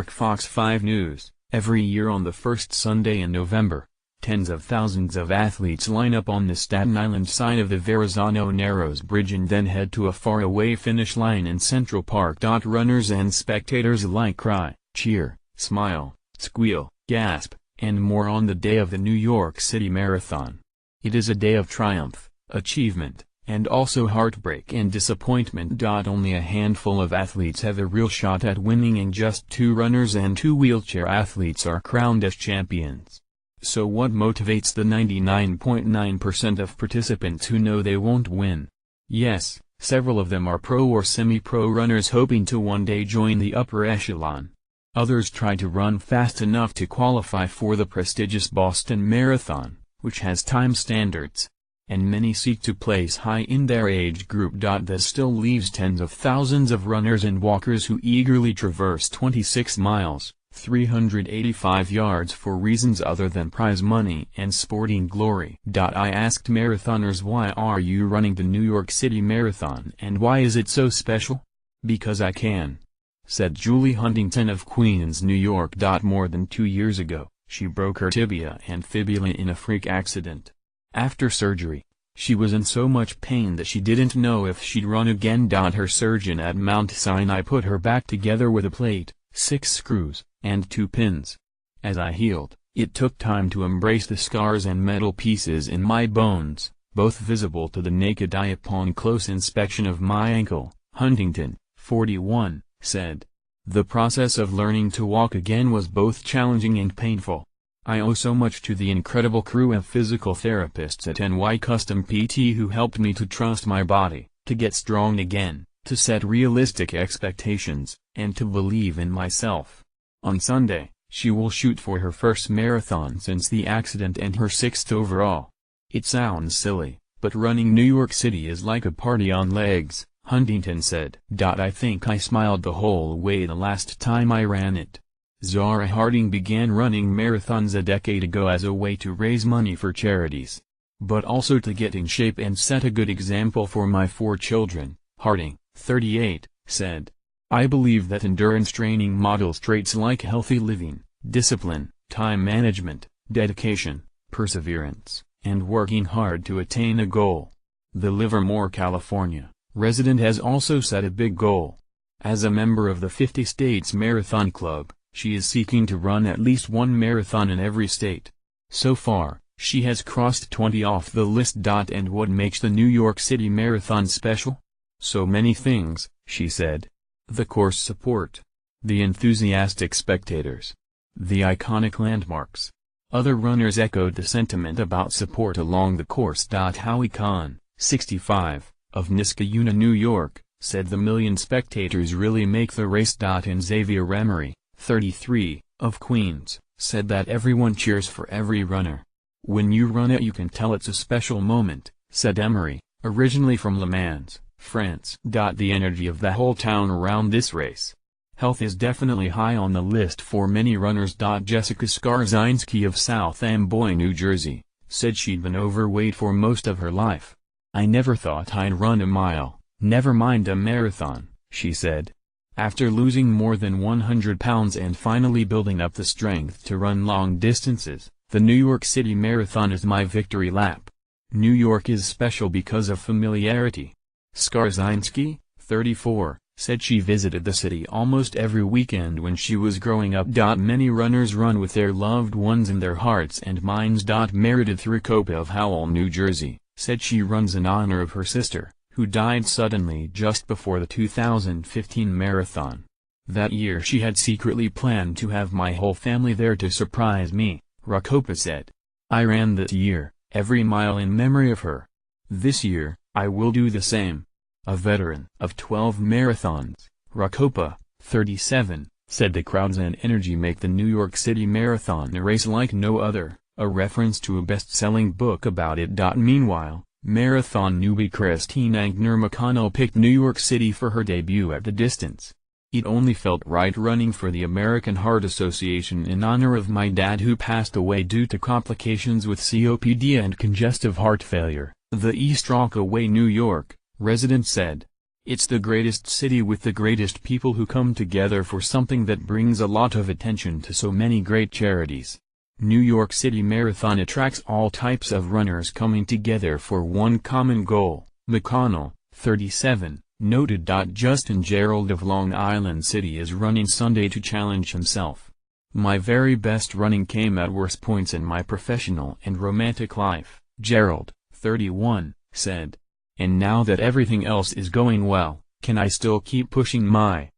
York Fox 5 News, every year on the first Sunday in November, tens of thousands of athletes line up on the Staten Island side of the Verrazano Narrows Bridge and then head to a faraway finish line in Central Park. Runners and spectators alike cry, cheer, smile, squeal, gasp, and more on the day of the New York City Marathon. It is a day of triumph, achievement, and also heartbreak and disappointment. Only a handful of athletes have a real shot at winning, and just 2 runners and 2 wheelchair athletes are crowned as champions. So what motivates the 99.9% of participants who know they won't win? Yes, several of them are pro or semi-pro runners hoping to one day join the upper echelon. Others try to run fast enough to qualify for the prestigious Boston Marathon, which has time standards. And many seek to place high in their age group. That still leaves tens of thousands of runners and walkers who eagerly traverse 26 miles, 385 yards for reasons other than prize money and sporting glory. I asked marathoners, why are you running the New York City Marathon and why is it so special? Because I can, said Julie Huntington of Queens, New York. More than 2 years ago, she broke her tibia and fibula in a freak accident. After surgery, she was in so much pain that she didn't know if she'd run again. Her surgeon at Mount Sinai put her back together with a plate, 6 screws, and 2 pins. As I healed, it took time to embrace the scars and metal pieces in my bones, both visible to the naked eye upon close inspection of my ankle, Huntington, 41, said. The process of learning to walk again was both challenging and painful. I owe so much to the incredible crew of physical therapists at NY Custom PT who helped me to trust my body, to get strong again, to set realistic expectations, and to believe in myself. On Sunday, she will shoot for her first marathon since the accident and her 6th overall. It sounds silly, but running New York City is like a party on legs, Huntington said. I think I smiled the whole way the last time I ran it. Zara Harding began running marathons a decade ago as a way to raise money for charities. But also to get in shape and set a good example for my 4 children, Harding, 38, said. I believe that endurance training models traits like healthy living, discipline, time management, dedication, perseverance, and working hard to attain a goal. The Livermore, California, resident has also set a big goal. As a member of the 50 States Marathon Club, she is seeking to run at least 1 marathon in every state. So far, she has crossed 20 off the list. And what makes the New York City Marathon special? So many things, she said. The course support. The enthusiastic spectators. The iconic landmarks. Other runners echoed the sentiment about support along the course. Howie Kahn, 65, of Niskayuna, New York, said the million spectators really make the race. And Xavier Emery, 33, of Queens, said that everyone cheers for every runner. When you run it you can tell it's a special moment, said Emery, originally from Le Mans, France. The energy of the whole town around this race. Health is definitely high on the list for many runners. Jessica Skarzinski of South Amboy, New Jersey, said she'd been overweight for most of her life. I never thought I'd run a mile, never mind a marathon, she said. After losing more than 100 pounds and finally building up the strength to run long distances, the New York City Marathon is my victory lap. New York is special because of familiarity. Skarzinski, 34, said she visited the city almost every weekend when she was growing up. Many runners run with their loved ones in their hearts and minds. Meredith Ricopa of Howell, New Jersey, said she runs in honor of her sister, who died suddenly just before the 2015 marathon. That year she had secretly planned to have my whole family there to surprise me, Ricopa said. I ran that year, every mile in memory of her. This year, I will do the same. A veteran of 12 marathons, Ricopa, 37, said the crowds and energy make the New York City Marathon a race like no other, a reference to a best-selling book about it. Meanwhile, marathon newbie Christine Angner-McConnell picked New York City for her debut at the distance. It only felt right running for the American Heart Association in honor of my dad who passed away due to complications with COPD and congestive heart failure, the East Rockaway, New York, resident said. It's the greatest city with the greatest people who come together for something that brings a lot of attention to so many great charities. New York City Marathon attracts all types of runners coming together for one common goal, McConnell, 37, noted. Justin Gerald of Long Island City is running Sunday to challenge himself. My very best running came at worst points in my professional and romantic life, Gerald, 31, said. And now that everything else is going well, can I still keep pushing my